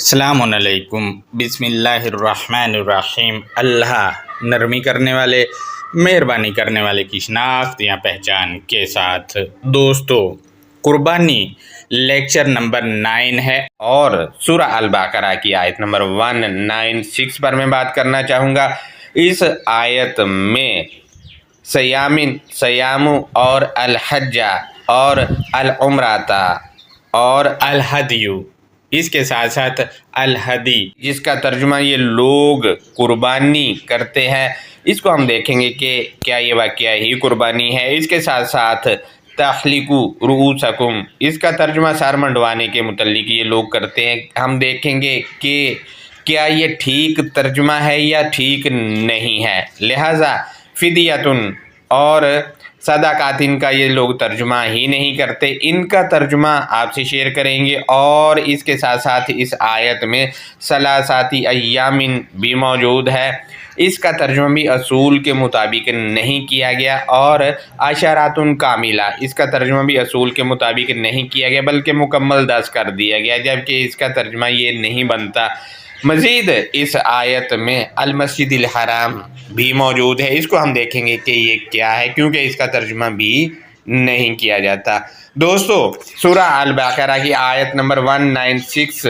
السلام علیکم۔ بسم اللہ الرحمن الرحیم۔ اللہ نرمی کرنے والے، مہربانی کرنے والے کی شناخت یا پہچان کے ساتھ۔ دوستو، قربانی لیکچر نمبر 9 ہے اور سورہ البقرہ کی آیت نمبر 196 پر میں بات کرنا چاہوں گا۔ اس آیت میں سیام اور الحجہ اور العمرہ اور الہدیو، اس کے ساتھ ساتھ الہدی، جس کا ترجمہ یہ لوگ قربانی کرتے ہیں، اس کو ہم دیکھیں گے کہ کیا یہ واقعہ ہی قربانی ہے۔ اس کے ساتھ ساتھ تحلیقوا رؤوسکم، اس کا ترجمہ سر منڈوانے کے متعلق یہ لوگ کرتے ہیں۔ ہم دیکھیں گے کہ کیا یہ ٹھیک ترجمہ ہے یا ٹھیک نہیں ہے، لہٰذا فدیۃ اور صدقات کا یہ لوگ ترجمہ ہی نہیں کرتے، ان کا ترجمہ آپ سے شیئر کریں گے۔ اور اس کے ساتھ ساتھ اس آیت میں ثلاثۃ ایام بھی موجود ہے، اس کا ترجمہ بھی اصول کے مطابق نہیں کیا گیا، اور عشرۃ کاملہ، اس کا ترجمہ بھی اصول کے مطابق نہیں کیا گیا بلکہ مکمل 10 کر دیا گیا، جبکہ اس کا ترجمہ یہ نہیں بنتا۔ مزید اس آیت میں المسجد الحرام بھی موجود ہے، اس کو ہم دیکھیں گے کہ یہ کیا ہے، کیونکہ اس کا ترجمہ بھی نہیں کیا جاتا۔ دوستو، سورہ البقرہ کی آیت نمبر 196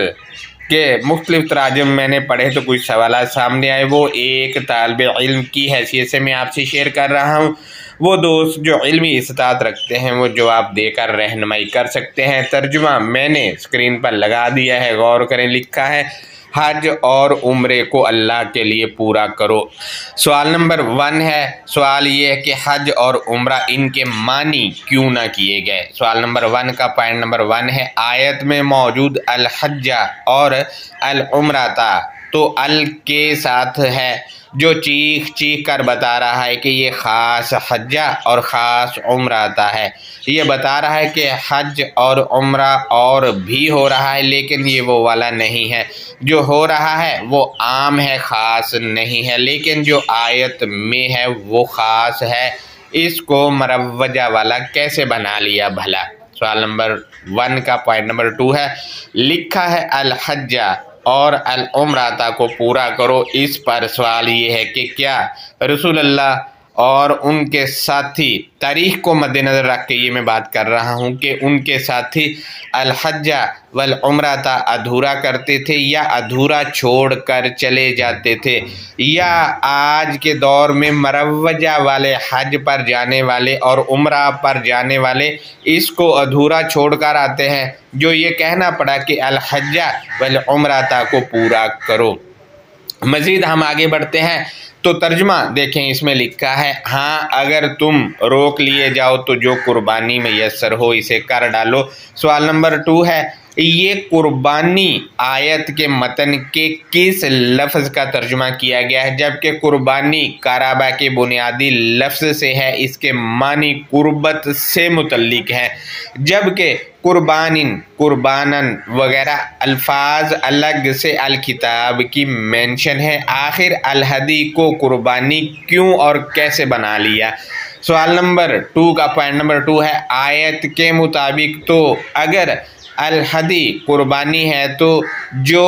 کے مختلف تراجم میں نے پڑھے تو کچھ سوالات سامنے آئے، وہ ایک طالب علم کی حیثیت سے میں آپ سے شیئر کر رہا ہوں۔ وہ دوست جو علمی استطاعت رکھتے ہیں وہ جواب دے کر رہنمائی کر سکتے ہیں۔ ترجمہ میں نے اسکرین پر لگا دیا ہے، غور کریں۔ لکھا ہے، حج اور عمرے کو اللہ کے لیے پورا کرو۔ سوال نمبر 1 ہے، سوال یہ ہے کہ حج اور عمرہ ان کے معنی کیوں نہ کیے گئے۔ سوال نمبر 1 کا پوائنٹ نمبر 1 ہے، آیت میں موجود الحجہ اور العمرہ تو ال کے ساتھ ہے، جو چیخ کر بتا رہا ہے کہ یہ خاص حجہ اور خاص عمرہ ہے۔ یہ بتا رہا ہے کہ حج اور عمرہ اور بھی ہو رہا ہے، لیکن یہ وہ والا نہیں ہے۔ جو ہو رہا ہے وہ عام ہے، خاص نہیں ہے، لیکن جو آیت میں ہے وہ خاص ہے۔ اس کو مروجہ والا کیسے بنا لیا بھلا؟ سوال نمبر 1 کا پوائنٹ نمبر 2 ہے، لکھا ہے الحجہ اور العمرہ کو پورا کرو۔ اس پر سوال یہ ہے کہ کیا رسول اللہ اور ان کے ساتھی، تاریخ کو مد نظر رکھ کے یہ میں بات کر رہا ہوں کہ ان کے ساتھی الحجہ والعمرہ ادھورا کرتے تھے یا ادھورا چھوڑ کر چلے جاتے تھے، یا آج کے دور میں مروجہ والے، حج پر جانے والے اور عمرہ پر جانے والے اس کو ادھورا چھوڑ کر آتے ہیں، جو یہ کہنا پڑا کہ الحجہ والعمرہ کو پورا کرو۔ مزید ہم آگے بڑھتے ہیں تو ترجمہ دیکھیں، اس میں لکھا ہے، ہاں اگر تم روک لیے جاؤ تو جو قربانی میسر ہو اسے کر ڈالو۔ سوال نمبر 2 ہے، یہ قربانی آیت کے متن کے کس لفظ کا ترجمہ کیا گیا ہے؟ جبکہ قربانی قرابہ کے بنیادی لفظ سے ہے، اس کے معنی قربت سے متعلق ہے، جبکہ قربانن وغیرہ الفاظ الگ سے الکتاب کی مینشن ہے۔ آخر الہدی کو قربانی کیوں اور کیسے بنا لیا؟ سوال نمبر 2 کا پوائنٹ نمبر 2 ہے، آیت کے مطابق تو اگر الہدی قربانی ہے تو جو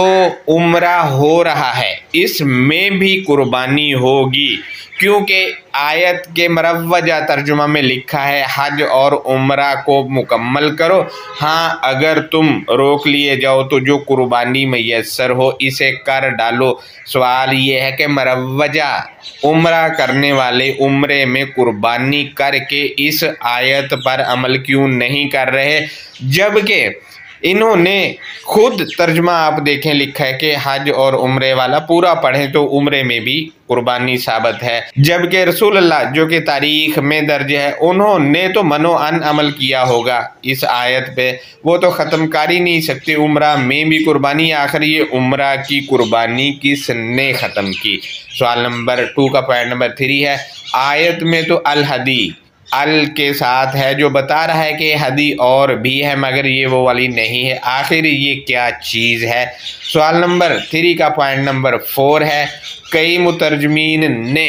عمرہ ہو رہا ہے اس میں بھی قربانی ہوگی، کیونکہ آیت کے مروجہ ترجمہ میں لکھا ہے حج اور عمرہ کو مکمل کرو، ہاں اگر تم روک لیے جاؤ تو جو قربانی میسر ہو اسے کر ڈالو۔ سوال یہ ہے کہ مروجہ عمرہ کرنے والے عمرے میں قربانی کر کے اس آیت پر عمل کیوں نہیں کر رہے، جبکہ انہوں نے خود ترجمہ آپ دیکھیں، لکھا ہے کہ حج اور عمرے والا پورا پڑھیں تو عمرے میں بھی قربانی ثابت ہے، جبکہ رسول اللہ جو کہ تاریخ میں درج ہے انہوں نے تو منو ان عمل کیا ہوگا اس آیت پہ، وہ تو ختم کر ہی نہیں سکتے عمرہ میں بھی قربانی۔ آخر یہ عمرہ کی قربانی کس نے ختم کی؟ سوال نمبر 2 کا پوائنٹ نمبر 3 ہے، آیت میں تو الہدی ال کے ساتھ ہے، جو بتا رہا ہے کہ ہدی اور بھی ہے مگر یہ وہ والی نہیں ہے، آخر یہ کیا چیز ہے؟ سوال نمبر 3 کا پوائنٹ نمبر 4 ہے، کئی مترجمین نے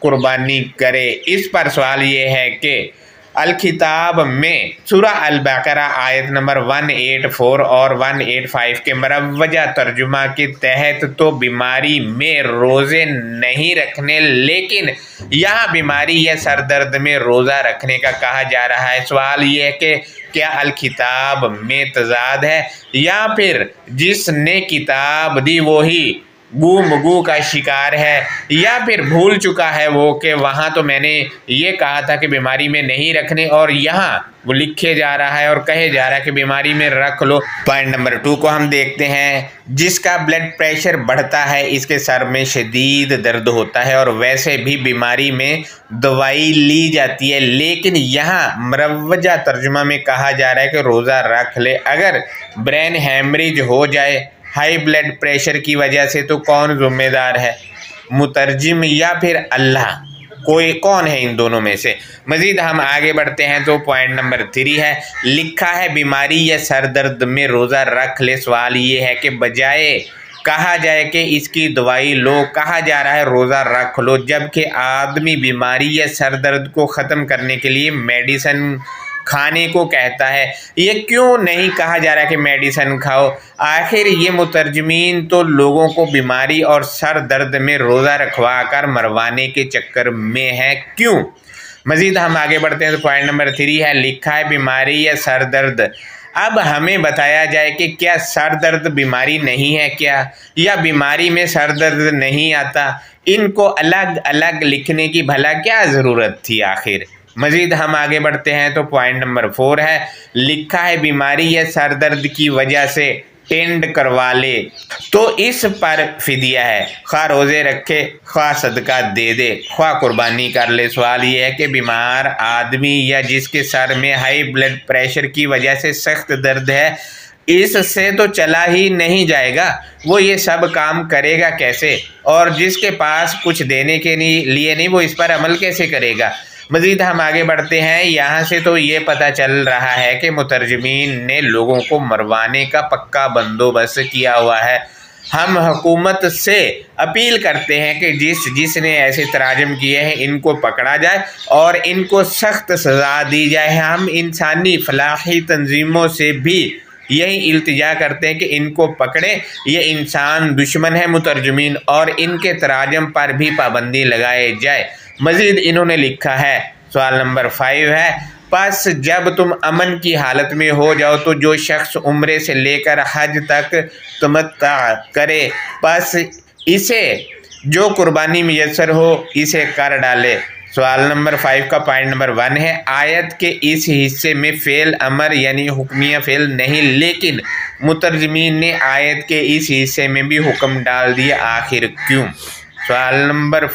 قربانی کرے۔ اس پر سوال یہ ہے کہ الکتاب میں سورہ البقرہ آیت نمبر 184 اور 185 کے مروجہ ترجمہ کے تحت تو بیماری میں روزے نہیں رکھنے، لیکن یہاں بیماری یا سر درد میں روزہ رکھنے کا کہا جا رہا ہے۔ سوال یہ ہے کہ کیا الکتاب میں تضاد ہے، یا پھر جس نے کتاب دی وہی گو مگو کا شکار ہے، یا پھر بھول چکا ہے وہ کہ وہاں تو میں نے یہ کہا تھا کہ بیماری میں نہیں رکھنے، اور یہاں وہ لکھے جا رہا ہے اور کہے جا رہا ہے کہ بیماری میں رکھ لو۔ پوائنٹ نمبر 2 کو ہم دیکھتے ہیں۔ جس کا بلڈ پریشر بڑھتا ہے اس کے سر میں شدید درد ہوتا ہے، اور ویسے بھی بیماری میں دوائی لی جاتی ہے، لیکن یہاں مروجہ ترجمہ میں کہا جا رہا ہے کہ روزہ رکھ لے۔ اگر برین ہیمریج ہو جائے ہائی بلڈ پریشر کی وجہ سے تو کون ذمہ دار ہے، مترجم یا پھر اللہ؟ کون ہے ان دونوں میں سے؟ مزید ہم آگے بڑھتے ہیں تو پوائنٹ نمبر 3 ہے، لکھا ہے بیماری یا سر درد میں روزہ رکھ لے۔ سوال یہ ہے کہ بجائے کہا جائے کہ اس کی دوائی لو، کہا جا رہا ہے روزہ رکھ لو، جبکہ آدمی بیماری یا سر درد کو ختم کرنے کے لیے میڈیسن کھانے کو کہتا ہے۔ یہ کیوں نہیں کہا جا رہا کہ میڈیسن کھاؤ؟ آخر یہ مترجمین تو لوگوں کو بیماری اور سر درد میں روزہ رکھوا کر مروانے کے چکر میں ہے، کیوں؟ مزید ہم آگے بڑھتے ہیں تو پوائنٹ نمبر 3 ہے، لکھا ہے بیماری یا سر درد۔ اب ہمیں بتایا جائے کہ کیا سر درد بیماری نہیں ہے کیا، یا بیماری میں سر درد نہیں آتا؟ ان کو الگ الگ لکھنے کی بھلا کیا ضرورت تھی آخر؟ مزید ہم آگے بڑھتے ہیں تو پوائنٹ نمبر 4 ہے، لکھا ہے بیماری یا سر درد کی وجہ سے ٹینڈ کروا لے تو اس پر فدیہ ہے، خواہ روزے رکھے، خواہ صدقہ دے دے، خواہ قربانی کر لے۔ سوال یہ ہے کہ بیمار آدمی یا جس کے سر میں ہائی بلڈ پریشر کی وجہ سے سخت درد ہے، اس سے تو چلا ہی نہیں جائے گا، وہ یہ سب کام کرے گا کیسے؟ اور جس کے پاس کچھ دینے کے لیے نہیں، وہ اس پر عمل کیسے کرے گا؟ مزید ہم آگے بڑھتے ہیں۔ یہاں سے تو یہ پتہ چل رہا ہے کہ مترجمین نے لوگوں کو مروانے کا پکا بندوبست کیا ہوا ہے۔ ہم حکومت سے اپیل کرتے ہیں کہ جس نے ایسے تراجم کیے ہیں ان کو پکڑا جائے اور ان کو سخت سزا دی جائے۔ ہم انسانی فلاحی تنظیموں سے بھی یہی التجا کرتے ہیں کہ ان کو پکڑیں، یہ انسان دشمن ہے مترجمین، اور ان کے تراجم پر بھی پابندی لگائے جائے۔ مزید انہوں نے لکھا ہے، سوال نمبر 5 ہے، پس جب تم امن کی حالت میں ہو جاؤ تو جو شخص عمرے سے لے کر حج تک تمتع کرے، پس اسے جو قربانی میسر ہو اسے کر ڈالے۔ سوال نمبر 5 کا پوائنٹ نمبر 1 ہے، آیت کے اس حصے میں فعل امر یعنی حکمیہ فعل نہیں، لیکن مترجمین نے آیت کے اس حصے میں بھی حکم ڈال دیا، آخر کیوں؟ سوال نمبر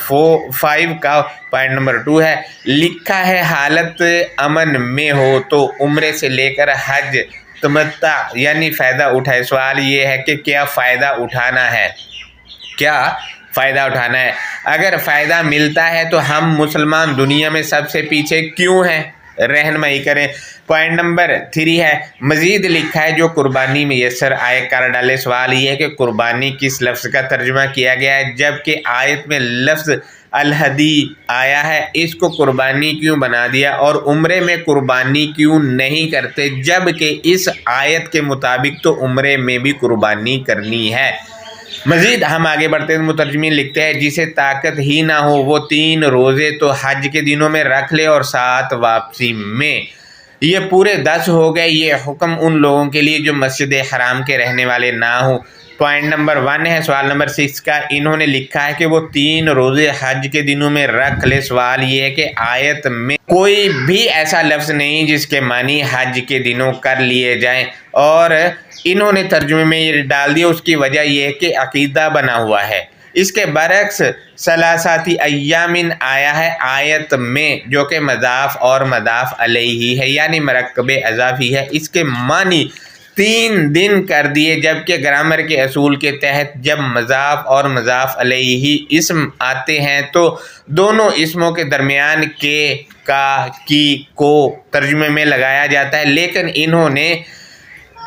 5 کا پوائنٹ نمبر 2 ہے، لکھا ہے حالت امن میں ہو تو عمرے سے لے کر حج تمتع یعنی فائدہ اٹھائے۔ سوال یہ ہے کہ کیا فائدہ اٹھانا ہے؟ کیا فائدہ اٹھانا ہے؟ اگر فائدہ ملتا ہے تو ہم مسلمان دنیا میں سب سے پیچھے کیوں ہیں؟ رہنمائی کریں۔ پوائنٹ نمبر 3 ہے، مزید لکھا ہے جو قربانی میسر آئے کر ڈالے۔ سوال یہ ہے کہ قربانی کس لفظ کا ترجمہ کیا گیا ہے، جبکہ آیت میں لفظ الہدی آیا ہے، اس کو قربانی کیوں بنا دیا، اور عمرے میں قربانی کیوں نہیں کرتے، جبکہ اس آیت کے مطابق تو عمرے میں بھی قربانی کرنی ہے۔ مزید ہم آگے بڑھتے ہیں، مترجمین لکھتے ہیں جسے طاقت ہی نہ ہو وہ 3 روزے تو حج کے دنوں میں رکھ لے اور 7 واپسی میں۔ یہ پورے 10 ہو گئے۔ یہ حکم ان لوگوں کے لیے جو مسجد حرام کے رہنے والے نہ ہوں۔ پوائنٹ نمبر 1 ہے، سوال نمبر 6 کا، انہوں نے لکھا ہے کہ وہ 3 روزے حج کے دنوں میں رکھ لے۔ سوال یہ ہے کہ آیت میں کوئی بھی ایسا لفظ نہیں جس کے معنی حج کے دنوں کر لیے جائیں، اور انہوں نے ترجمے میں یہ ڈال دیا، اس کی وجہ یہ ہے کہ عقیدہ بنا ہوا ہے۔ اس کے برعکس ثلاثاتی ایامن آیا ہے آیت میں، جو کہ مضاف اور مضاف علیہ ہے، یعنی مرکب اضافی ہے، اس کے معنی 3 دن کر دیے، جبکہ گرامر کے اصول کے تحت جب مضاف اور مضاف علیہ اسم آتے ہیں تو دونوں اسموں کے درمیان کے، کا، کی، کو ترجمے میں لگایا جاتا ہے، لیکن انہوں نے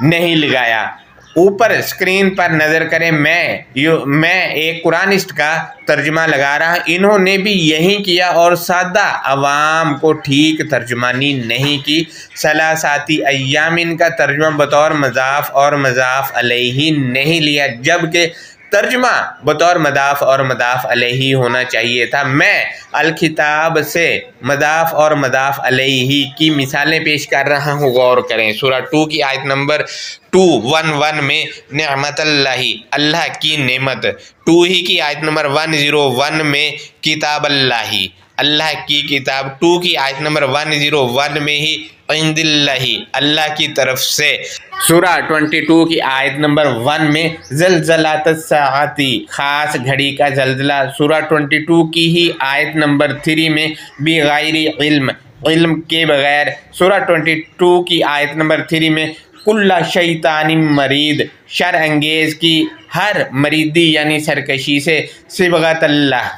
نہیں لگایا۔ اوپر اسکرین پر نظر کریں، میں ایک قرآنسٹ کا ترجمہ لگا رہا، انہوں نے بھی یہی کیا اور سادہ عوام کو ٹھیک ترجمانی نہیں کی۔ ثلاثاتی ایامن کا ترجمہ بطور مضاف اور مضاف علیہ نہیں لیا، جبکہ ترجمہ بطور مضاف اور مضاف علیہ ہونا چاہیے تھا۔ میں الکتاب سے مضاف اور مضاف علیہ کی مثالیں پیش کر رہا ہوں، غور کریں۔ سورہ 2 کی آیت نمبر 211 میں نعمت اللہ، اللہ کی نعمت۔ 2 ہی کی آیت نمبر 101 میں کتاب اللہ، اللہ کی کتاب۔ 2 کی آیت نمبر 101 میں ہی عند اللہ، اللہ کی طرف سے۔ سورہ 22 کی آیت نمبر 1 میں زلزلۃ الساعۃ، خاص گھڑی کا زلزلہ۔ سورہ 22 کی ہی آیت نمبر 3 میں بغیر علم، علم کے بغیر۔ سورہ 22 کی آیت نمبر 3 میں کل شیطان مرید، شر انگیز کی ہر مریدی یعنی سرکشی سے۔ صبغۃ اللہ،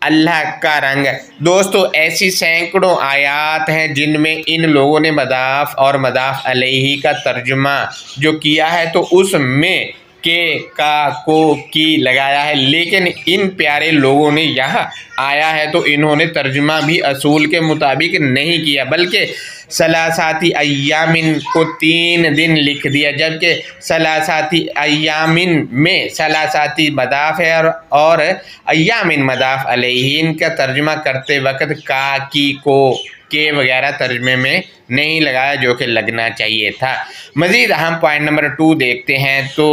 اللہ کا رنگ۔ دوستو ایسی سینکڑوں آیات ہیں جن میں ان لوگوں نے مضاف اور مضاف علیہ کا ترجمہ جو کیا ہے تو اس میں کے، کا، کو، کی لگایا ہے، لیکن ان پیارے لوگوں نے یہاں آیا ہے تو انہوں نے ترجمہ بھی اصول کے مطابق نہیں کیا، بلکہ ثلاثاتی ایامن کو 3 دن لکھ دیا، جبکہ ثلاثاتی ایامن میں ثلاثاتی مضاف ہے اور ایامن مضاف علیہ۔ ان کا ترجمہ کرتے وقت کا، کی، کو، کے وغیرہ ترجمے میں نہیں لگایا جو کہ لگنا چاہیے تھا۔ مزید ہم پوائنٹ نمبر 2 دیکھتے ہیں تو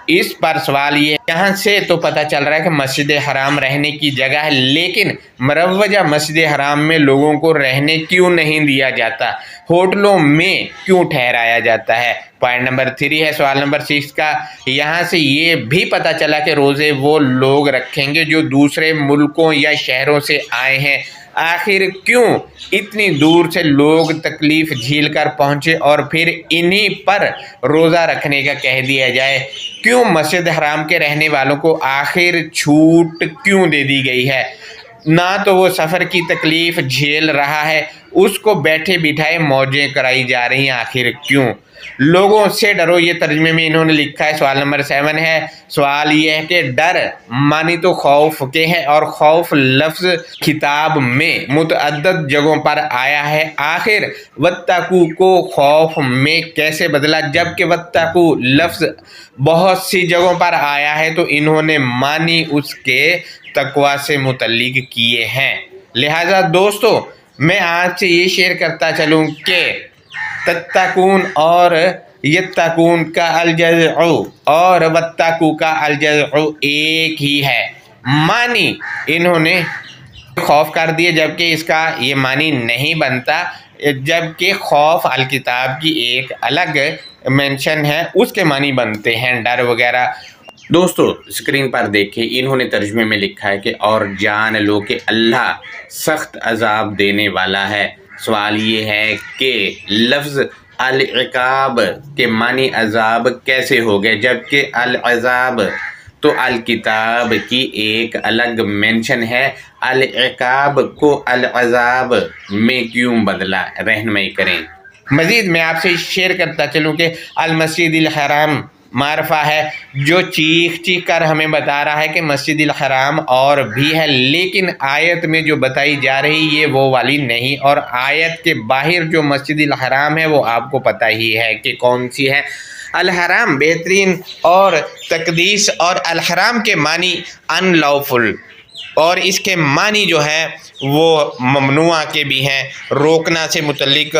اس پر سوال یہ، یہاں سے تو پتہ چل رہا ہے کہ مسجد حرام رہنے کی جگہ ہے، لیکن مروجہ مسجد حرام میں لوگوں کو رہنے کیوں نہیں دیا جاتا؟ ہوٹلوں میں کیوں ٹھہرایا جاتا ہے؟ پوائنٹ نمبر 3 ہے سوال نمبر 6 کا۔ یہاں سے یہ بھی پتہ چلا کہ روزے وہ لوگ رکھیں گے جو دوسرے ملکوں یا شہروں سے آئے ہیں۔ آخر کیوں اتنی دور سے لوگ تکلیف جھیل کر پہنچے اور پھر انہی پر روزہ رکھنے کا کہہ دیا جائے؟ کیوں مسجد حرام کے رہنے والوں کو آخر چھوٹ کیوں دے دی گئی ہے؟ نہ تو وہ سفر کی تکلیف جھیل رہا ہے، اس کو بیٹھے بٹھائے موجیں کرائی جا رہی ہیں، آخر کیوں؟ لوگوں سے ڈرو، یہ ترجمے میں انہوں نے لکھا ہے۔ سوال نمبر 7 ہے، سوال یہ ہے کہ ڈر مانی تو خوف کے ہے اور خوف لفظ کتاب میں متعدد جگہوں پر آیا ہے، آخر واتقوا کو خوف میں کیسے بدلا جبکہ واتقوا لفظ بہت سی جگہوں پر آیا ہے؟ تو انہوں نے معنی اس کے تقوی سے متعلق کیے ہیں۔ لہٰذا دوستو میں آج سے یہ شیئر کرتا چلوں کہ تتقون اور یتقون کا الجزع اور واتقوا کا الجزع ایک ہی ہے، معنی انہوں نے خوف کر دیے جبکہ اس کا یہ معنی نہیں بنتا، جبکہ خوف الکتاب کی ایک الگ مینشن ہے، اس کے معنی بنتے ہیں ڈر وغیرہ۔ دوستو اسکرین پر دیکھیں، انہوں نے ترجمے میں لکھا ہے کہ اور جان لو کہ اللہ سخت عذاب دینے والا ہے۔ سوال یہ ہے کہ لفظ العقاب کے معنی عذاب کیسے ہو گئے جبکہ العذاب تو الکتاب کی ایک الگ مینشن ہے، العقاب کو العذاب میں کیوں بدلا؟ رہنمائی کریں۔ مزید میں آپ سے شیئر کرتا چلوں کہ المسجد الحرام معرفہ ہے جو چیخ چیخ کر ہمیں بتا رہا ہے کہ مسجد الحرام اور بھی ہے، لیکن آیت میں جو بتائی جا رہی یہ وہ والی نہیں، اور آیت کے باہر جو مسجد الحرام ہے وہ آپ کو پتہ ہی ہے کہ کون سی ہے۔ الحرام بہترین اور تقدیس، اور الحرام کے معنی ان لوفل، اور اس کے معنی جو ہے وہ ممنوع کے بھی ہیں، روکنا سے متعلق۔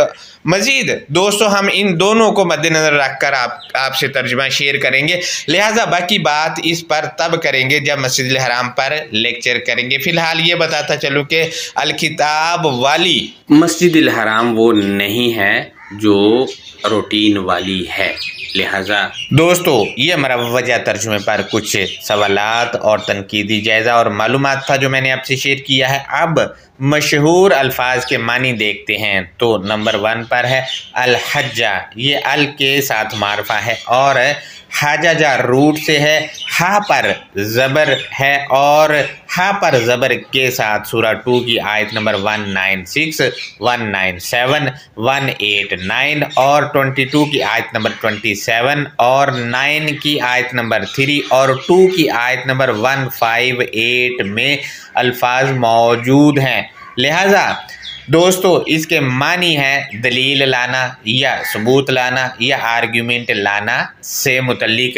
مزید دوستو ہم ان دونوں کو مد نظر رکھ کر آپ سے ترجمہ شیئر کریں گے، لہٰذا باقی بات اس پر تب کریں گے جب مسجد الحرام پر لیکچر کریں گے۔ فی الحال یہ بتاتا چلوں کہ الکتاب والی مسجد الحرام وہ نہیں ہے جو روٹین والی ہے، لہٰذا دوستو یہ مروجہ ترجمے پر کچھ سوالات اور تنقیدی جائزہ اور معلومات تھا جو میں نے آپ سے شیئر کیا ہے۔ اب مشہور الفاظ کے معنی دیکھتے ہیں تو نمبر 1 پر ہے الحجہ، یہ ال کے ساتھ معرفہ ہے، اور حججا روٹ سے ہے، ہا پر زبر ہے اور ہا پر زبر کے ساتھ سورہ 2 کی آیت نمبر 196، 197، 189 اور 22 کی آیت نمبر 27 اور 9 کی آیت نمبر 3 اور 2 کی آیت نمبر 158 میں الفاظ موجود ہیں۔ لہٰذا دوستو اس کے معنی ہے دلیل لانا یا ثبوت لانا یا آرگیومنٹ لانا سے متعلق۔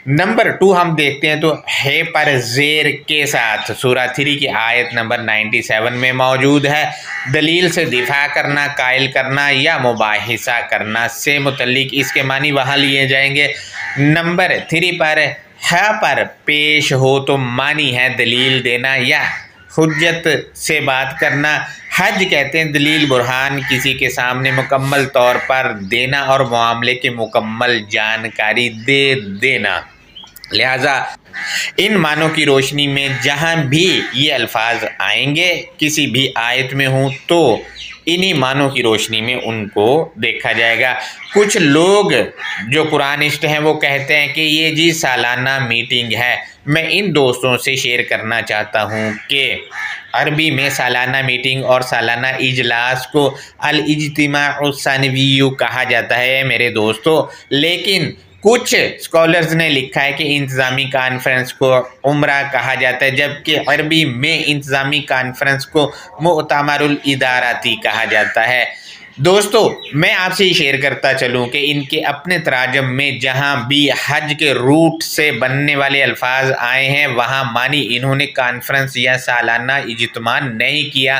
نمبر 2 ہم دیکھتے ہیں تو ہے پر زیر کے ساتھ سورہ 3 کی آیت نمبر 97 میں موجود ہے، دلیل سے دفاع کرنا، قائل کرنا یا مباحثہ کرنا سے متعلق اس کے معنی وہاں لیے جائیں گے۔ نمبر 3 پر ہے پر پیش ہو تو معنی ہے دلیل دینا یا حجت سے بات کرنا۔ حج کہتے ہیں دلیل برہان کسی کے سامنے مکمل طور پر دینا اور معاملے کی مکمل جانکاری دے دینا۔ لہٰذا ان معنوں کی روشنی میں جہاں بھی یہ الفاظ آئیں گے کسی بھی آیت میں ہوں تو انہی معنوں کی روشنی میں ان کو دیکھا جائے گا۔ کچھ لوگ جو قرآنسٹ ہیں وہ کہتے ہیں کہ یہ جی سالانہ میٹنگ ہے۔ میں ان دوستوں سے شیئر کرنا چاہتا ہوں کہ عربی میں سالانہ میٹنگ اور سالانہ اجلاس کو الاجتماع السنوی کہا جاتا ہے میرے دوستو، لیکن کچھ اسکالرز نے لکھا ہے کہ انتظامی کانفرنس کو عمرہ کہا جاتا ہے، جبکہ عربی میں انتظامی کانفرنس کو مؤتمر الاداراتی کہا جاتا ہے۔ دوستو میں آپ سے شیئر کرتا چلوں کہ ان کے اپنے تراجم میں جہاں بھی حج کے روٹ سے بننے والے الفاظ آئے ہیں وہاں معنی انہوں نے کانفرنس یا سالانہ اجتماع نہیں کیا۔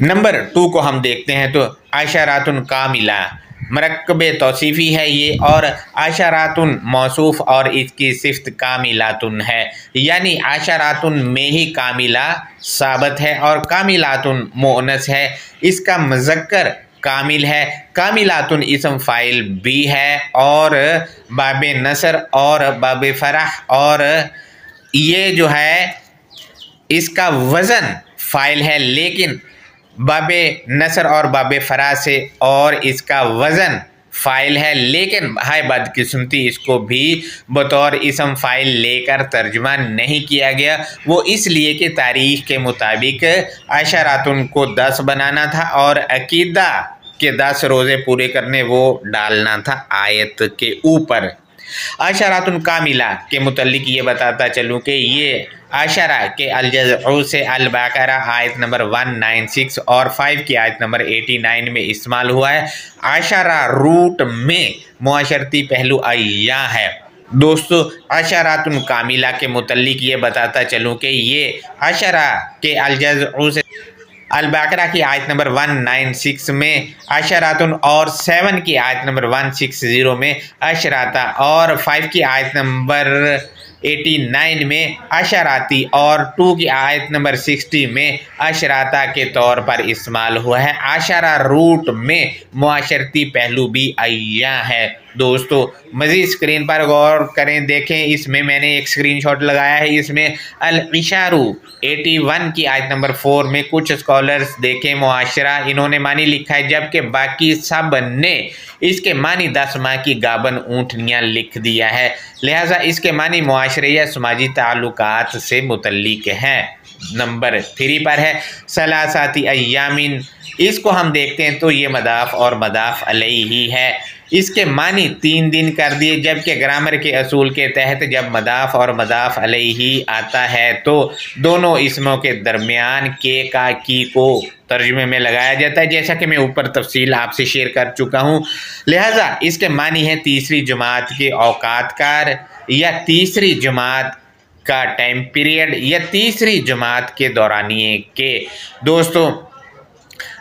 نمبر 2 کو ہم دیکھتے ہیں تو عشرات کاملہ مرکب توصیفی ہے یہ، اور عشرات موصوف اور اس کی صفت کاملات ہے، یعنی عشرات میں ہی کاملہ ثابت ہے اور کاملات مؤنث ہے، اس کا مذکر کامل ہے۔ کاملات اسم فاعل بھی ہے اور باب نصر اور باب فرح، اور یہ جو ہے اس کا وزن فاعل ہے، لیکن باب نصر اور باب فرح سے اور اس کا وزن فاعل ہے، لیکن ہائے بدقسمتی اس کو بھی بطور اسم فاعل لے کر ترجمہ نہیں کیا گیا، وہ اس لیے کہ تاریخ کے مطابق عشرات کو 10 بنانا تھا اور عقیدہ کے 10 روزے پورے کرنے وہ ڈالنا تھا آیت کے اوپر۔ عشرات کاملہ کے متعلق یہ بتاتا چلوں کہ یہ عشرہ کے الجزء سے البقرہ آیت نمبر 196 اور 5 کی آیت نمبر 89 میں استعمال ہوا ہے۔ عشرہ روٹ میں معاشرتی پہلو ایاں ہے۔ دوستو عشرات کاملہ کے متعلق یہ بتاتا چلوں کہ یہ عشرہ کے الجزء سے البقرہ کی آیت نمبر 196 میں عشرات اور 7 کی آیت نمبر 160 میں عشراتا اور 5 کی آیت نمبر 89 میں عشراتی اور 2 کی آیت نمبر 60 میں عشراتا کے طور پر استعمال ہوا ہے۔ عشرہ روٹ میں معاشرتی پہلو بھی ایاں ہے۔ دوستو مزید اسکرین پر غور کریں، دیکھیں اس میں نے ایک اسکرین شاٹ لگایا ہے، اس میں العشارو 81 کی آیت نمبر 4 میں کچھ اسکالرز دیکھیں معاشرہ انہوں نے معنی لکھا ہے، جبکہ باقی سب نے اس کے معنی 10 ماہ کی گابن اونٹنیاں لکھ دیا ہے، لہٰذا اس کے معنی معاشرے یا سماجی تعلقات سے متعلق ہیں۔ نمبر 3 پر ہے ثلاثاتی ایامین، اس کو ہم دیکھتے ہیں تو یہ مضاف اور مضاف علیہ ہی ہے، اس کے معنی 3 دن کر دیے، جبکہ گرامر کے اصول کے تحت جب مضاف اور مضاف علیہ آتا ہے تو دونوں اسموں کے درمیان کے کا کی کو ترجمے میں لگایا جاتا ہے، جیسا کہ میں اوپر تفصیل آپ سے شیئر کر چکا ہوں۔ لہٰذا اس کے معنی ہے تیسری جماعت کے اوقات کار یا تیسری جماعت کا ٹائم پیریڈ یا تیسری جماعت کے دورانیے کے۔ دوستو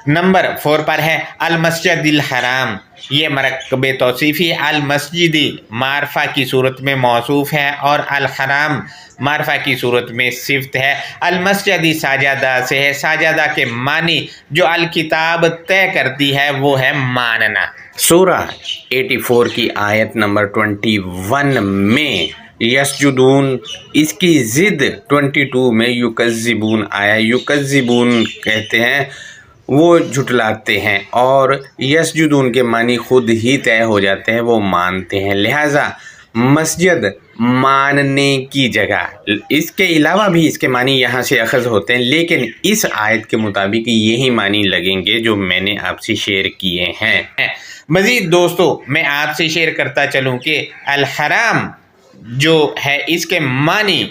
نمبر 4 پر ہے المسجد الحرام، یہ مرکب توصیفی المسجدی معرفہ کی صورت میں موصوف ہے اور الحرام معرفہ کی صورت میں صفت ہے۔ المسجدی ساجدہ سے ہے، ساجدہ کے معنی جو الکتاب طے کرتی ہے وہ ہے ماننا۔ سورہ 84 کی آیت نمبر 21 میں یسجدون، اس کی ضد 22 میں یکذبون آیا، یکذبون کہتے ہیں وہ جھٹلاتے ہیں، اور یسجدون کے معنی خود ہی طے ہو جاتے ہیں، وہ مانتے ہیں۔ لہٰذا مسجد ماننے کی جگہ، اس کے علاوہ بھی اس کے معنی یہاں سے اخذ ہوتے ہیں، لیکن اس آیت کے مطابق یہی معنی لگیں گے جو میں نے آپ سے شیئر کیے ہیں۔ مزید دوستو میں آپ سے شیئر کرتا چلوں کہ الحرام جو ہے اس کے معنی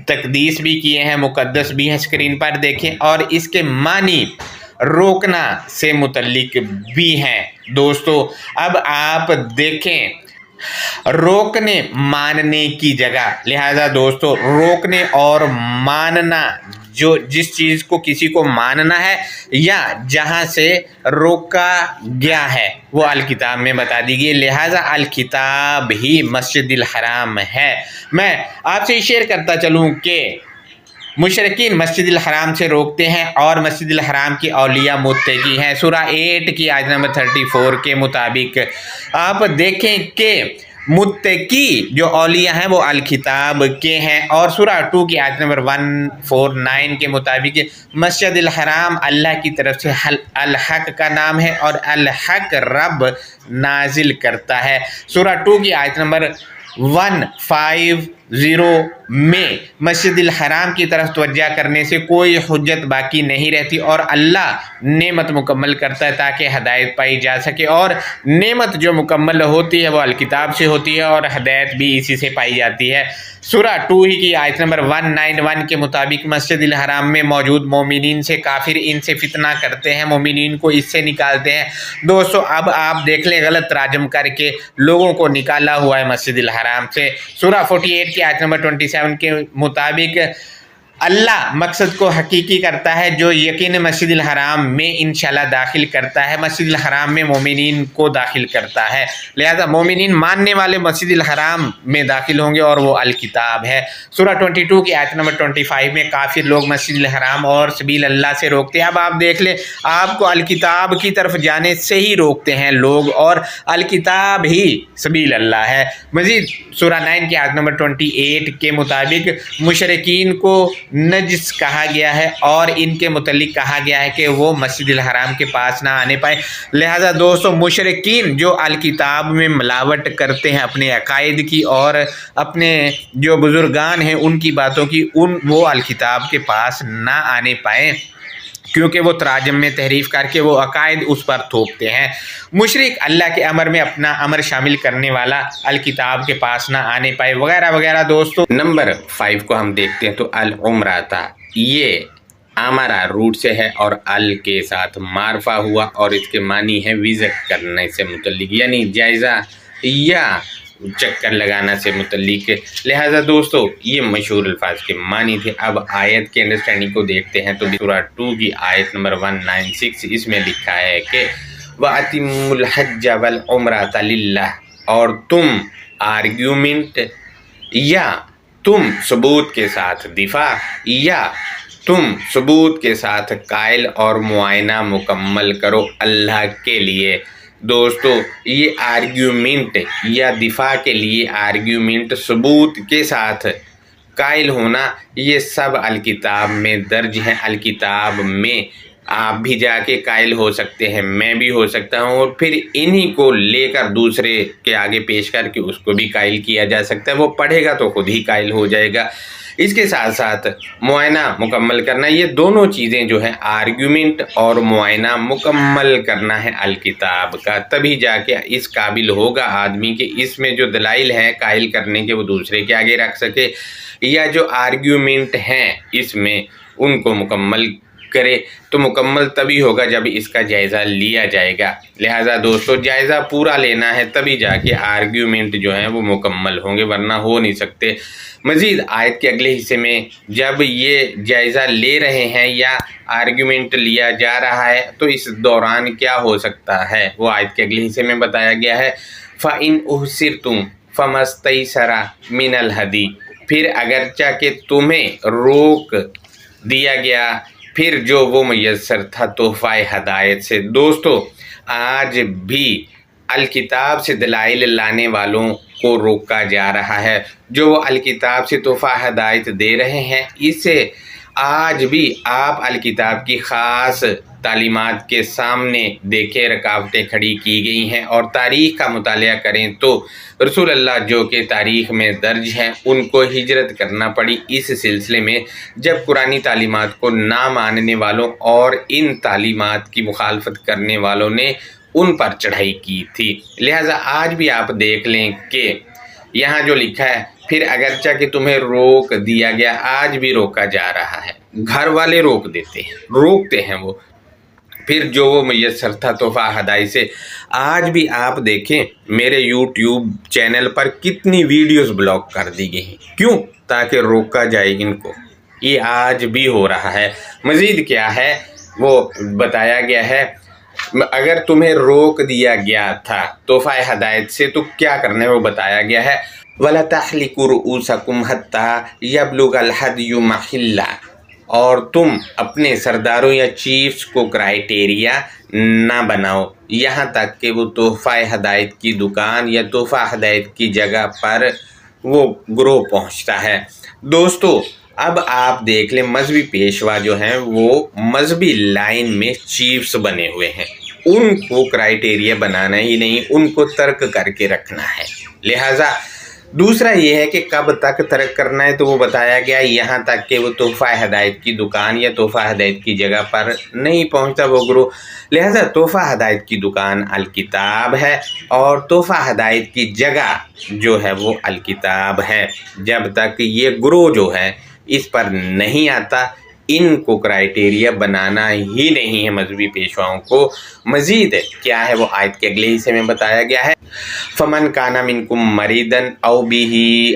تقدیس بھی کیے ہیں، مقدس بھی ہیں، اسکرین پر دیکھیں، اور اس کے معنی روکنا سے متعلق بھی ہیں۔ دوستو اب آپ دیکھیں، روکنے ماننے کی جگہ، لہذا دوستو روکنے اور ماننا، جو جس چیز کو کسی کو ماننا ہے یا جہاں سے روکا گیا ہے وہ الکتاب میں بتا دی گئی، لہذا الکتاب ہی مسجد الحرام ہے۔ میں آپ سے شیئر کرتا چلوں کہ مشرکین مسجد الحرام سے روکتے ہیں اور مسجد الحرام کی اولیاء متقی ہیں۔ سورہ 8 کی آیت نمبر 34 کے مطابق آپ دیکھیں کہ متقی جو اولیاء ہیں وہ الکتاب کے ہیں، اور سورہ 2 کی آیت نمبر 149 کے مطابق مسجد الحرام اللہ کی طرف سے الحق کا نام ہے اور الحق رب نازل کرتا ہے۔ سورہ 2 کی آیت نمبر 150 میں مسجد الحرام کی طرف توجہ کرنے سے کوئی حجت باقی نہیں رہتی اور اللہ نعمت مکمل کرتا ہے تاکہ ہدایت پائی جا سکے، اور نعمت جو مکمل ہوتی ہے وہ الکتاب سے ہوتی ہے اور ہدایت بھی اسی سے پائی جاتی ہے۔ سورہ 2 ہی کی آیت نمبر 191 کے مطابق مسجد الحرام میں موجود مومنین سے کافر ان سے فتنہ کرتے ہیں، مومنین کو اس سے نکالتے ہیں۔ دوستو اب آپ دیکھ لیں غلط تراجم کر کے لوگوں کو نکالا ہوا ہے مسجد الحرام سے۔ سورہ 48 کی آیت نمبر 27 کے مطابق اللہ مقصد کو حقیقی کرتا ہے جو یقین مسجد الحرام میں انشاءاللہ داخل کرتا ہے، مسجد الحرام میں مومنین کو داخل کرتا ہے، لہذا مومنین ماننے والے مسجد الحرام میں داخل ہوں گے اور وہ الکتاب ہے۔ سورہ 22 کی آیت نمبر 25 میں کافر لوگ مسجد الحرام اور سبیل اللہ سے روکتے ہیں۔ اب آپ دیکھ لیں آپ کو الکتاب کی طرف جانے سے ہی روکتے ہیں لوگ، اور الکتاب ہی سبیل اللہ ہے۔ مزید سورہ 9 کی آیت نمبر 28 کے مطابق مشرکین کو نجس کہا گیا ہے اور ان کے متعلق کہا گیا ہے کہ وہ مسجد الحرام کے پاس نہ آنے پائے، لہذا دوستو مشرکین جو الکتاب میں ملاوٹ کرتے ہیں اپنے عقائد کی اور اپنے جو بزرگان ہیں ان کی باتوں کی، وہ الکتاب کے پاس نہ آنے پائیں کیونکہ وہ تراجم میں تحریف کر کے وہ عقائد اس پر تھوپتے ہیں۔ مشرک اللہ کے امر میں اپنا امر شامل کرنے والا الکتاب کے پاس نہ آنے پائے، وغیرہ وغیرہ۔ دوستو نمبر 5 کو ہم دیکھتے ہیں تو العمرہ، یہ امرا روٹ سے ہے اور ال کے ساتھ معرفہ ہوا اور اس کے معنی ہے وزٹ کرنے سے متعلق، یعنی جائزہ یا چکر لگانا سے متعلق، لہذا دوستو یہ مشہور الفاظ کے معنی تھے۔ اب آیت کے انڈرسٹینڈنگ کو دیکھتے ہیں تو سورہ 2 کی آیت نمبر 196 اس میں لکھا ہے کہ وَأَتِمُّ الْحَجَّ وَالْعُمْرَةَ لِلَّهِ، اور تم آرگیومنٹ یا تم ثبوت کے ساتھ دفاع یا تم ثبوت کے ساتھ قائل اور معائنہ مکمل کرو اللہ کے لیے۔ دوستو یہ آرگیومنٹ یا دفاع کے لیے آرگیومنٹ، ثبوت کے ساتھ قائل ہونا، یہ سب الکتاب میں درج ہیں۔ الکتاب میں آپ بھی جا کے قائل ہو سکتے ہیں، میں بھی ہو سکتا ہوں، اور پھر انہی کو لے کر دوسرے کے آگے پیش کر کے اس کو بھی قائل کیا جا سکتا ہے، وہ پڑھے گا تو خود ہی قائل ہو جائے گا۔ اس کے ساتھ ساتھ معائنہ مکمل کرنا، یہ دونوں چیزیں جو ہیں آرگیومنٹ اور معائنہ مکمل کرنا ہے الکتاب کا، تبھی جا کے اس قابل ہوگا آدمی کہ اس میں جو دلائل ہیں قائل کرنے کے وہ دوسرے کے آگے رکھ سکے، یا جو آرگیومنٹ ہیں اس میں ان کو مکمل کرے، تو مکمل تبھی ہوگا جب اس کا جائزہ لیا جائے گا۔ لہٰذا دوستو جائزہ پورا لینا ہے تبھی جا کے آرگیومنٹ جو ہیں وہ مکمل ہوں گے، ورنہ ہو نہیں سکتے۔ مزید آیت کے اگلے حصے میں جب یہ جائزہ لے رہے ہیں یا آرگیومنٹ لیا جا رہا ہے تو اس دوران کیا ہو سکتا ہے وہ آیت کے اگلے حصے میں بتایا گیا ہے۔ فَإِنْ أُحْصِرْتُمْ فَمَا اسْتَيْسَرَ مِنَ الْهَدْيِ، پھر اگرچہ کہ تمہیں روک دیا گیا پھر جو وہ میسر تھا تحفہ ہدایت سے۔ دوستو آج بھی الکتاب سے دلائل لانے والوں کو روکا جا رہا ہے، جو وہ الکتاب سے تحفہ ہدایت دے رہے ہیں اسے آج بھی آپ الکتاب کی خاص تعلیمات کے سامنے دیکھے رکاوٹیں کھڑی کی گئی ہیں، اور تاریخ کا مطالعہ کریں تو رسول اللہ جو کہ تاریخ میں درج ہیں ان کو ہجرت کرنا پڑی اس سلسلے میں جب قرآنی تعلیمات کو نہ ماننے والوں اور ان تعلیمات کی مخالفت کرنے والوں نے ان پر چڑھائی کی تھی۔ لہٰذا آج بھی آپ دیکھ لیں کہ یہاں جو لکھا ہے، پھر اگرچہ کہ تمہیں روک دیا گیا، آج بھی روکا جا رہا ہے، گھر والے روکتے ہیں وہ، پھر جو وہ میسر تھا تحفہ ہدائی سے۔ آج بھی آپ دیکھیں میرے یوٹیوب چینل پر کتنی ویڈیوز بلاک کر دی گئی ہیں، کیوں؟ تاکہ روکا جائے ان کو۔ یہ آج بھی ہو رہا ہے۔ مزید کیا ہے وہ بتایا گیا ہے، اگر تمہیں روک دیا گیا تھا تحفہ ہدایت سے تو کیا کرنا ہے وہ بتایا گیا ہے۔ وَلَا تَحْلِقُوا رُؤُوسَكُمْ حَتَّى يَبْلُغَ الْهَدْيُ مَحِلَّهُ، اور تم اپنے سرداروں یا چیفز کو کرائیٹیریا نہ بناؤ یہاں تک کہ وہ تحفہ ہدایت کی دکان یا تحفہ ہدایت کی جگہ پر وہ گروہ پہنچتا ہے۔ دوستو اب آپ دیکھ لیں مذہبی پیشوا جو ہیں وہ مذہبی لائن میں چیفز بنے ہوئے ہیں، ان کو کرائیٹیریا بنانا ہی نہیں، ان کو ترک کر کے رکھنا ہے۔ لہٰذا دوسرا یہ ہے کہ کب تک ترک کرنا ہے، تو وہ بتایا گیا یہاں تک کہ وہ تحفہ ہدایت کی دکان یا تحفہ ہدایت کی جگہ پر نہیں پہنچتا وہ گروہ۔ لہٰذا تحفہ ہدایت کی دکان الکتاب ہے اور تحفہ ہدایت کی جگہ جو ہے وہ الکتاب ہے۔ جب تک یہ گروہ جو ہے اس پر نہیں آتا، ان کو کرائیٹیریا بنانا ہی نہیں ہے مذہبی پیشواؤں کو۔ مزید کیا ہے وہ آیت کے اگلے حصے میں بتایا گیا ہے، فَمَنْ كَانَ مِنْكُمْ مَرِيضًا أَوْ بِهِ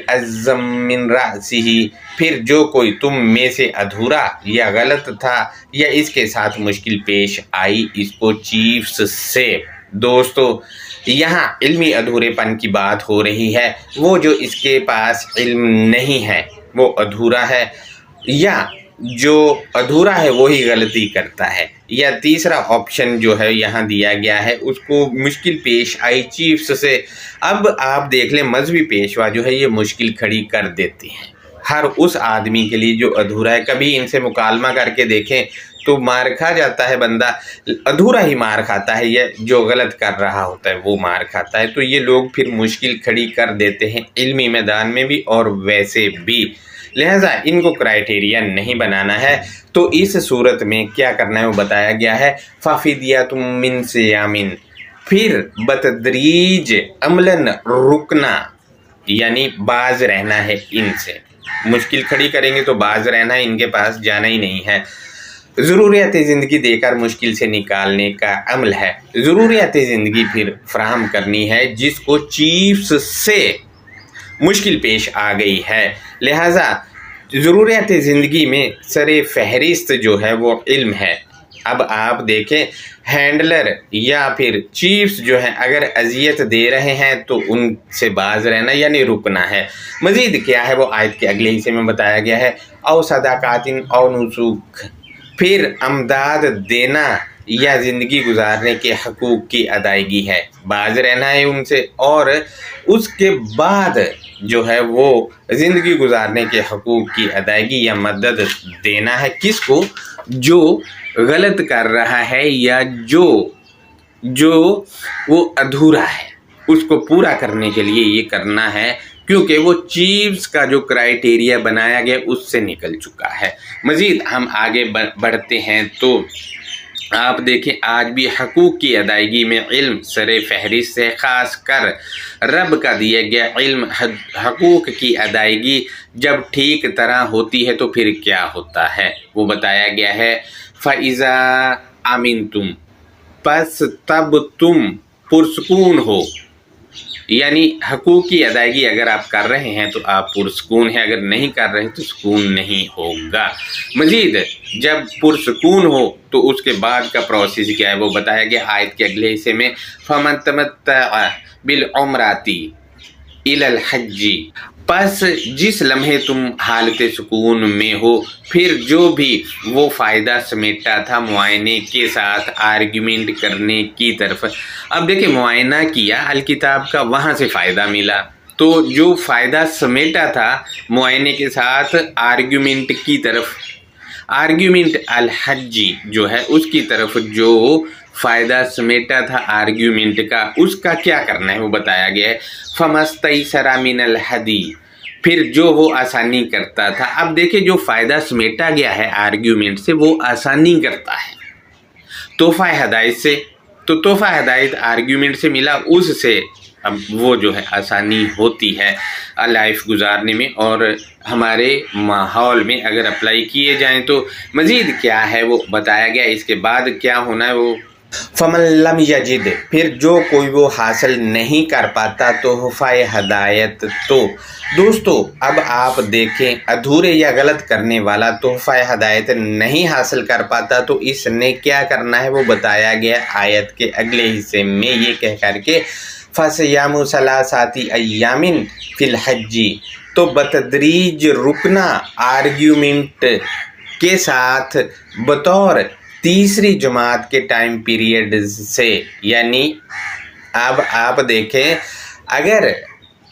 أَذًّى مِّنْ رَأْسِهِ، پھر جو کوئی تم میں سے ادھورا یا غلط تھا یا اس کے ساتھ مشکل پیش آئی اس کو چیفز سے۔ دوستو یہاں علمی ادھورے پن کی بات ہو رہی ہے، وہ جو اس کے پاس علم نہیں ہے وہ ادھورا ہے، یا جو ادھورا ہے وہی غلطی کرتا ہے، یا تیسرا آپشن جو ہے یہاں دیا گیا ہے اس کو مشکل پیش آئی چیفز سے۔ اب آپ دیکھ لیں مذہبی پیشوا جو ہے یہ مشکل کھڑی کر دیتے ہیں ہر اس آدمی کے لیے جو ادھورا ہے۔ کبھی ان سے مکالمہ کر کے دیکھیں تو مار کھا جاتا ہے بندہ، ادھورا ہی مار کھاتا ہے، یہ جو غلط کر رہا ہوتا ہے وہ مار کھاتا ہے۔ تو یہ لوگ پھر مشکل کھڑی کر دیتے ہیں علمی میدان میں بھی اور ویسے بھی، لہٰذا ان کو کرائیٹیریا نہیں بنانا ہے۔ تو اس صورت میں کیا کرنا ہے وہ بتایا گیا ہے، فَفِدْيَةٌ مِّن صِيَامٍ، پھر بتدریج عملاً رکنا، یعنی باز رہنا ہے ان سے۔ مشکل کھڑی کریں گے تو باز رہنا ہے، ان کے پاس جانا ہی نہیں ہے۔ ضروریات زندگی دے کر مشکل سے نکالنے کا عمل ہے، ضروریات زندگی پھر فراہم کرنی ہے جس کو چیفز سے مشکل پیش آ گئی ہے۔ لہٰذا ضروریات زندگی میں سر فہرست جو ہے وہ علم ہے۔ اب آپ دیکھیں ہینڈلر یا پھر چیفز جو ہیں اگر اذیت دے رہے ہیں تو ان سے باز رہنا یعنی رکنا ہے۔ مزید کیا ہے وہ آیت کے اگلے حصے میں بتایا گیا ہے، او صدقات او نسک، پھر امداد دینا یا زندگی گزارنے کے حقوق کی ادائیگی ہے، باز رہنا ہے ان سے، اور اس کے بعد جو ہے وہ زندگی گزارنے کے حقوق کی ادائیگی یا مدد دینا ہے کس کو؟ جو غلط کر رہا ہے یا جو وہ ادھورا ہے، اس کو پورا کرنے کے لیے یہ کرنا ہے، کیونکہ وہ چیفز کا جو کرائیٹیریا بنایا گیا اس سے نکل چکا ہے۔ مزید ہم آگے بڑھتے ہیں تو آپ دیکھیں آج بھی حقوق کی ادائیگی میں علم سر فہرست ہے، خاص کر رب کا دیا گیا علم۔ حقوق کی ادائیگی جب ٹھیک طرح ہوتی ہے تو پھر کیا ہوتا ہے وہ بتایا گیا ہے، فَإِذَا أَمِنْتُمْ، پس تب تم پرسکون ہو، یعنی حقوق کی ادائیگی اگر آپ کر رہے ہیں تو آپ پرسکون ہیں، اگر نہیں کر رہے تو سکون نہیں ہوگا۔ مزید جب پرسکون ہو تو اس کے بعد کا پروسیس کیا ہے وہ بتایا گیا آیت کے اگلے حصے میں، فَمَن تَمَتَّعَ بِالْعُمْرَةِ إِلَى الْحَجِّ، پس جس لمحے تم حالت سکون میں ہو پھر جو بھی وہ فائدہ سمیٹا تھا معائنے کے ساتھ آرگیومنٹ کرنے کی طرف۔ اب دیکھیں معائنہ کیا الکتاب کا، وہاں سے فائدہ ملا، تو جو فائدہ سمیٹا تھا معائنے کے ساتھ آرگیومنٹ کی طرف، آرگیومنٹ الحجی جو ہے اس کی طرف جو فائدہ سمیٹا تھا آرگیومنٹ کا، اس کا کیا کرنا ہے وہ بتایا گیا ہے۔ فَمَسْتَيْسَرَ مِنَ الْهَدِيِّ، پھر جو وہ آسانی کرتا تھا۔ اب دیکھیں جو فائدہ سمیٹا گیا ہے آرگیومنٹ سے وہ آسانی کرتا ہے تحفہ ہدایت سے، تو تحفہ ہدایت آرگیومنٹ سے ملا، اس سے اب وہ جو ہے آسانی ہوتی ہے لائف گزارنے میں، اور ہمارے ماحول میں اگر اپلائی کیے جائیں تو مزید کیا ہے وہ بتایا گیا۔ اس کے بعد کیا ہونا ہے وہ فَمَن لَّمْ يَجِدْ، پھر جو کوئی وہ حاصل نہیں کر پاتا تحفہ ہدایت، تو دوستو اب آپ دیکھیں ادھورے یا غلط کرنے والا تحفہ ہدایت نہیں حاصل کر پاتا تو اس نے کیا کرنا ہے وہ بتایا گیا آیت کے اگلے حصے میں، یہ کہہ کر کے فَصِيَامُ ثَلَاثَةِ أَيَّامٍ فِي الْحَجِّ، تو بتدریج رکنا آرگیومنٹ کے ساتھ بطور تیسری جماعت کے ٹائم پیریڈ سے، یعنی اب آپ دیکھیں اگر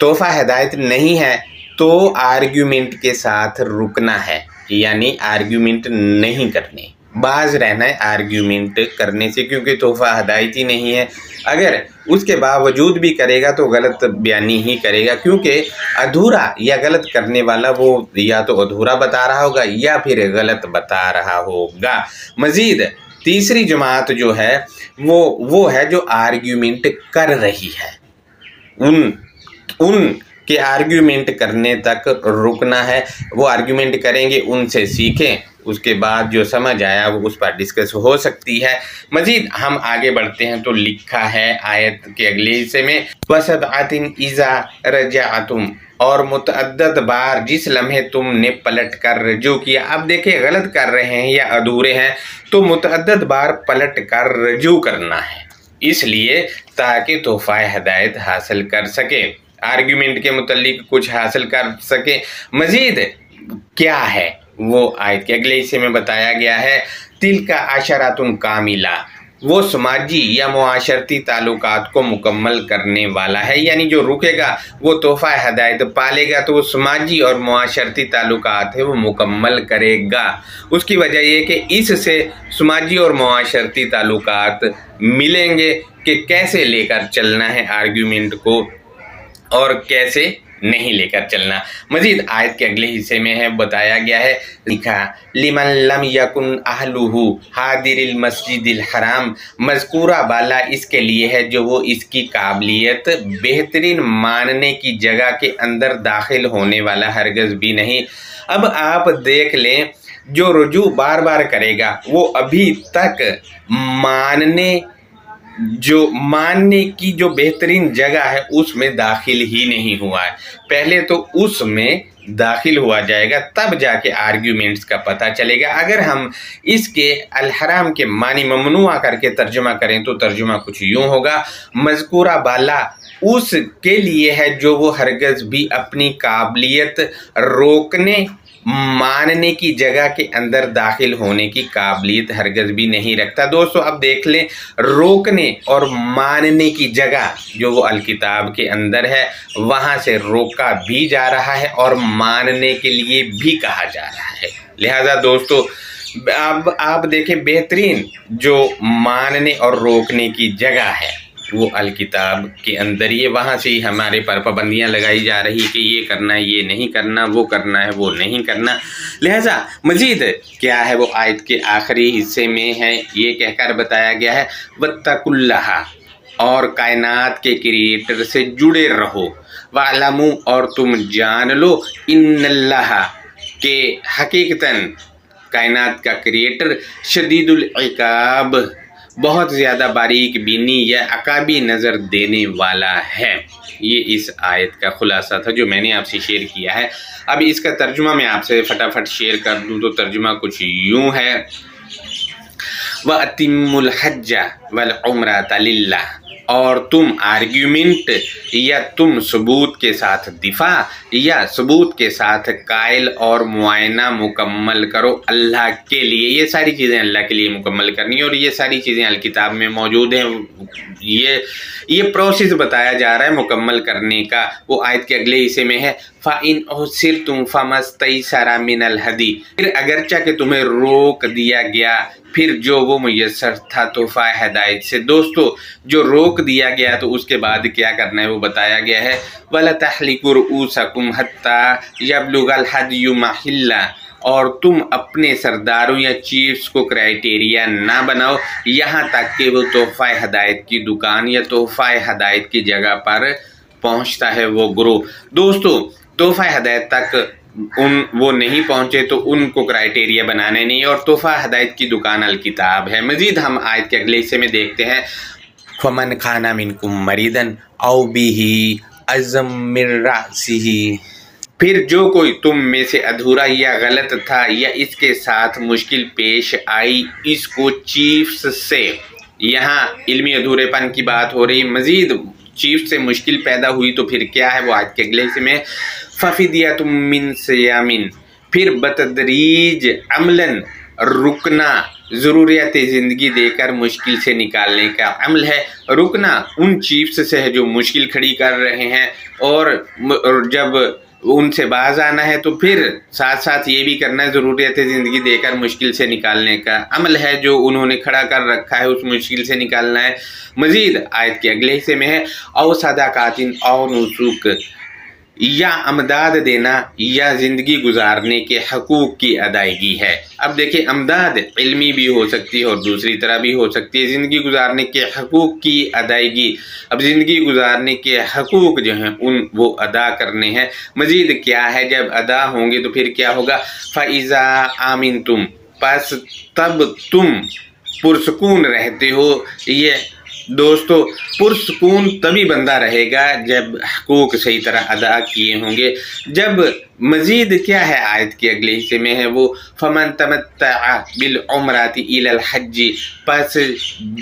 تحفہ ہدایت نہیں ہے تو آرگیومنٹ کے ساتھ رکنا ہے، یعنی آرگیومنٹ نہیں کرنے، باز رہنا ہے آرگیومنٹ کرنے سے، کیونکہ تحفہ ہدایت ہی نہیں ہے۔ اگر اس کے باوجود بھی کرے گا تو غلط بیانی ہی کرے گا، کیونکہ ادھورا یا غلط کرنے والا وہ یا تو ادھورا بتا رہا ہوگا یا پھر غلط بتا رہا ہوگا۔ مزید تیسری جماعت جو ہے وہ ہے جو آرگیومنٹ کر رہی ہے، ان کے آرگیومنٹ کرنے تک رکنا ہے، وہ آرگیومنٹ کریں گے، ان سے سیکھیں، اس کے بعد جو سمجھ آیا وہ اس پر ڈسکس ہو سکتی ہے۔ مزید ہم آگے بڑھتے ہیں تو لکھا ہے آیت کے اگلے حصے میں وَسَبْعَةٍ إِذَا رَجَعْتُمْ، اور متعدد بار جس لمحے تم نے پلٹ کر رجوع کیا۔ اب دیکھیں غلط کر رہے ہیں یا ادھورے ہیں تو متعدد بار پلٹ کر رجوع کرنا ہے، اس لیے تاکہ تحفہ ہدایت حاصل کر سکے، آرگیومنٹ کے متعلق کچھ حاصل کر سکے۔ مزید کیا ہے وہ آیت کے اگلے حصے میں بتایا گیا ہے تِلْکَ عَشَرَةٌ کاملہ، وہ سماجی یا معاشرتی تعلقات کو مکمل کرنے والا ہے، یعنی جو رکے گا وہ تحفہ ہدایت پالے گا تو وہ سماجی اور معاشرتی تعلقات ہے وہ مکمل کرے گا۔ اس کی وجہ یہ کہ اس سے سماجی اور معاشرتی تعلقات ملیں گے کہ کیسے لے کر چلنا ہے آرگیومنٹ کو اور کیسے نہیں لے کر چلنا۔ مزید آیت کے اگلے حصے میں ہے بتایا گیا ہے، لکھا لمن لم یکن اہلہ حاضر المسجد الحرام، مذکورہ بالا اس کے لیے ہے جو وہ اس کی قابلیت بہترین ماننے کی جگہ کے اندر داخل ہونے والا ہرگز بھی نہیں۔ اب آپ دیکھ لیں جو رجوع بار بار کرے گا وہ ابھی تک ماننے کی جو بہترین جگہ ہے اس میں داخل ہی نہیں ہوا ہے، پہلے تو اس میں داخل ہوا جائے گا تب جا کے آرگیومنٹس کا پتہ چلے گا۔ اگر ہم اس کے الحرام کے معنی ممنوع کر کے ترجمہ کریں تو ترجمہ کچھ یوں ہوگا، مذکورہ بالا اس کے لیے ہے جو وہ ہرگز بھی اپنی قابلیت روکنے ماننے کی جگہ کے اندر داخل ہونے کی قابلیت ہرگز بھی نہیں رکھتا۔ دوستو اب دیکھ لیں روکنے اور ماننے کی جگہ جو وہ الکتاب کے اندر ہے وہاں سے روکا بھی جا رہا ہے اور ماننے کے لیے بھی کہا جا رہا ہے، لہذا دوستو اب آپ دیکھیں بہترین جو ماننے اور روکنے کی جگہ ہے وہ الکتاب کے اندر ہی ہے، وہاں سے ہی ہمارے پر پابندیاں لگائی جا رہی کہ یہ کرنا ہے یہ نہیں کرنا، وہ کرنا ہے وہ نہیں کرنا۔ لہٰذا مزید کیا ہے وہ آیت کے آخری حصے میں ہے یہ کہہ کر بتایا گیا ہے وَاتَّقُوا اللَّهَ، اور کائنات کے کریٹر سے جڑے رہو، وَاعْلَمُوا، اور تم جان لو، إِنَّ اللَّهَ، کہ حقیقتاً کائنات کا کریٹر شدید العقاب، بہت زیادہ باریک بینی یا عقابی نظر دینے والا ہے۔ یہ اس آیت کا خلاصہ تھا جو میں نے آپ سے شیئر کیا ہے۔ اب اس کا ترجمہ میں آپ سے فٹافٹ شیئر کر دوں تو ترجمہ کچھ یوں ہے وَأَتِمُّوا الْحَجَّ وَالْعُمْرَةَ لِلَّهِ، اور تم آرگیومنٹ یا تم ثبوت کے ساتھ دفاع یا ثبوت کے ساتھ قائل اور معائنہ مکمل کرو اللہ کے لیے۔ یہ ساری چیزیں اللہ کے لیے مکمل کرنی ہے، اور یہ ساری چیزیں الکتاب میں موجود ہیں۔ یہ پروسیس بتایا جا رہا ہے مکمل کرنے کا، وہ آیت کے اگلے حصے میں ہے فَإِنْ أُحْصِرْتُمْ فَمَا اسْتَيْسَرَ مِنَ الْهَدْيِ، پھر اگرچہ کہ تمہیں روک دیا گیا پھر جو وہ میسر تھا تحفہ ہدایت سے۔ دوستو جو روک دیا گیا تو اس کے بعد کیا کرنا ہے وہ بتایا گیا ہے وَلَا تَحْلِقُوا رُؤُوسَكُمْ حَتَّى يَبْلُغَ الْهَدْيُ مَحِلَّهُ، اور تم اپنے سرداروں یا چیفز کو کرائیٹیریا نہ بناؤ یہاں تک کہ وہ تحفہ ہدایت کی دکان یا تحفہ ہدایت کی جگہ پر پہنچتا ہے وہ گروہ۔ دوستو تحفہ ہدایت تک وہ نہیں پہنچے تو ان کو کرائیٹیریا بنانے نہیں، اور تحفہ ہدایت کی دکان الکتاب ہے۔ مزید ہم آیت کے اگلے حصے میں دیکھتے ہیں فَمَنْ كَانَ مِنْكُمْ مَرِيضًا أَوْ بِهِ أَذًى مِّن رَأْسِهِ، پھر جو کوئی تم میں سے ادھورا یا غلط تھا یا اس کے ساتھ مشکل پیش آئی اس کو چیفز سے، یہاں علمی ادھورے پن کی بات ہو رہی، مزید چیف سے مشکل پیدا ہوئی تو پھر کیا ہے وہ آیت کے اگلے حصے میں فَفِدْيَةٌ مِّن صِيَامٍ، پھر بتدریج عملاً رکنا، ضروریات زندگی دے کر مشکل سے نکالنے کا عمل ہے۔ رکنا ان چیفز سے ہے جو مشکل کھڑی کر رہے ہیں، اور جب ان سے باز آنا ہے تو پھر ساتھ ساتھ یہ بھی کرنا ہے ضروریات زندگی دے کر مشکل سے نکالنے کا عمل ہے جو انہوں نے کھڑا کر رکھا ہے، اس مشکل سے نکالنا ہے۔ مزید آیت کے اگلے حصے میں ہے او صدقات او نسک، یا امداد دینا یا زندگی گزارنے کے حقوق کی ادائیگی ہے۔ اب دیکھیں امداد علمی بھی ہو سکتی ہے اور دوسری طرح بھی ہو سکتی ہے، زندگی گزارنے کے حقوق کی ادائیگی۔ اب زندگی گزارنے کے حقوق جو ہیں وہ ادا کرنے ہیں۔ مزید کیا ہے جب ادا ہوں گے تو پھر کیا ہوگا فَإِذَا آمِنْتُمْ، پس تب تم پرسکون رہتے ہو۔ یہ دوستو پرسکون تبھی بندہ رہے گا جب حقوق صحیح طرح ادا کیے ہوں گے۔ جب مزید کیا ہے آیت کے اگلے حصے میں ہے وہ فَمَن تَمَتَّعَ بِالْعُمْرَةِ إِلَى الْحَجِّ، پس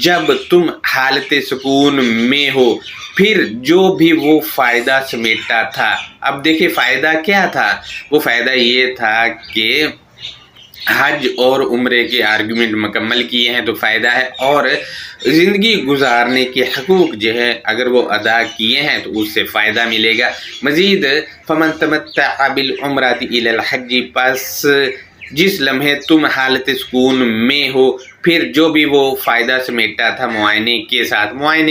جب تم حالت سکون میں ہو پھر جو بھی وہ فائدہ سمیٹا تھا۔ اب دیکھیں فائدہ کیا تھا، وہ فائدہ یہ تھا کہ حج اور عمرے کے آرگومنٹ مکمل کیے ہیں تو فائدہ ہے، اور زندگی گزارنے کے حقوق جو ہے اگر وہ ادا کیے ہیں تو اس سے فائدہ ملے گا۔ مزید فَمَن تَمَتَّعَ بِالْعُمْرَةِ إِلَى الْحَجِّ، پس جس لمحے تم حالت سکون میں ہو پھر جو بھی وہ فائدہ سمیٹا تھا معائنے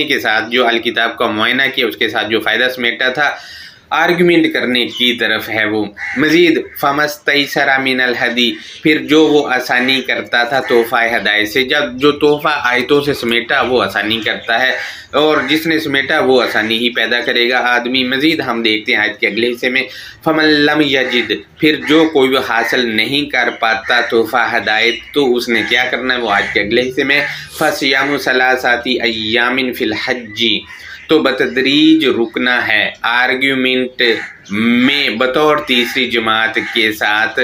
کے ساتھ جو الکتاب کا معائنہ کیا اس کے ساتھ جو فائدہ سمیٹا تھا آرگومنٹ کرنے کی طرف ہے وہ۔ مزید فَمَا اسْتَيْسَرَ مِنَ الْهَدْيِ، پھر جو وہ آسانی کرتا تھا تحفہ ہدایت سے، جب جو تحفہ آیتوں سے سمیٹا وہ آسانی کرتا ہے، اور جس نے سمیٹا وہ آسانی ہی پیدا کرے گا آدمی۔ مزید ہم دیکھتے ہیں آیت کے اگلے حصے میں فَمَن لَمْ يَجِدْ، پھر جو کوئی وہ حاصل نہیں کر پاتا تحفہ ہدایت تو اس نے کیا کرنا ہے وہ آیت کے اگلے حصے میں فَصِيَامُ ثَلَاثَةِ أَيَّامٍ فِي الْحَجِّ، تو بتدریج رکنا ہے آرگیومنٹ میں بطور تیسری جماعت کے ساتھ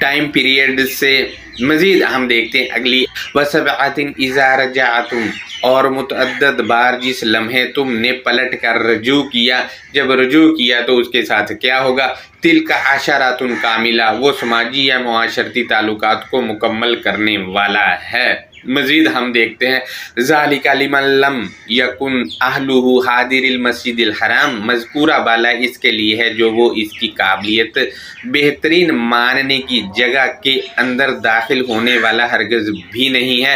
ٹائم پیریڈ سے۔ مزید ہم دیکھتے ہیں اگلی وَسَبْعَةٍ إِذَا رَجَعْتُمْ، اور متعدد بار جس لمحے تم نے پلٹ کر رجوع کیا، جب رجوع کیا تو اس کے ساتھ کیا ہوگا تِلْكَ عَشَرَةٌ كَامِلَةٌ، وہ سماجی یا معاشرتی تعلقات کو مکمل کرنے والا ہے۔ مزید ہم دیکھتے ہیں ذَلِكَ لِمَن لَّمْ يَكُنْ أَهْلُهُ حَاضِرِ الْمَسْجِدِ الْحَرَامِ، مذکورہ بالا اس کے لیے ہے جو وہ اس کی قابلیت بہترین ماننے کی جگہ کے اندر داخل ہونے والا ہرگز بھی نہیں ہے۔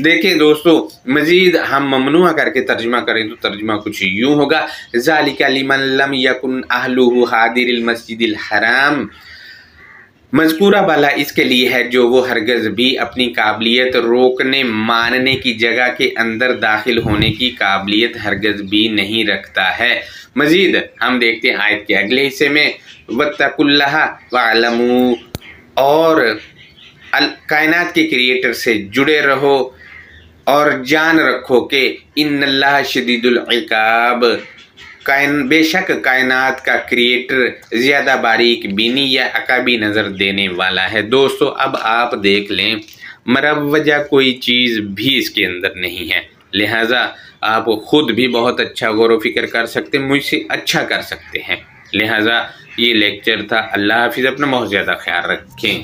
دیکھیں دوستو مزید ہم ممنوع کر کے ترجمہ کریں تو ترجمہ کچھ یوں ہوگا ذَلِكَ لِمَن لَّمْ يَكُنْ أَهْلُهُ حَاضِرِ الْمَسْجِدِ الْحَرَامِ، مذکورہ بالا اس کے لیے ہے جو وہ ہرگز بھی اپنی قابلیت روکنے ماننے کی جگہ کے اندر داخل ہونے کی قابلیت ہرگز بھی نہیں رکھتا ہے۔ مزید ہم دیکھتے ہیں آیت کے اگلے حصے میں وَاتَّقُوا اللَّهَ وَاعْلَمُوا، اور کائنات کے کریٹر سے جڑے رہو اور جان رکھو کہ ان اللہ شدید العقاب، بے شک کائنات کا کریٹر زیادہ باریک بینی یا عقابی نظر دینے والا ہے۔ دوستو اب آپ دیکھ لیں مروجہ کوئی چیز بھی اس کے اندر نہیں ہے، لہٰذا آپ خود بھی بہت اچھا غور و فکر کر سکتے ہیں، مجھ سے اچھا کر سکتے ہیں۔ لہٰذا یہ لیکچر تھا۔ اللہ حافظ، اپنا بہت زیادہ خیال رکھیں۔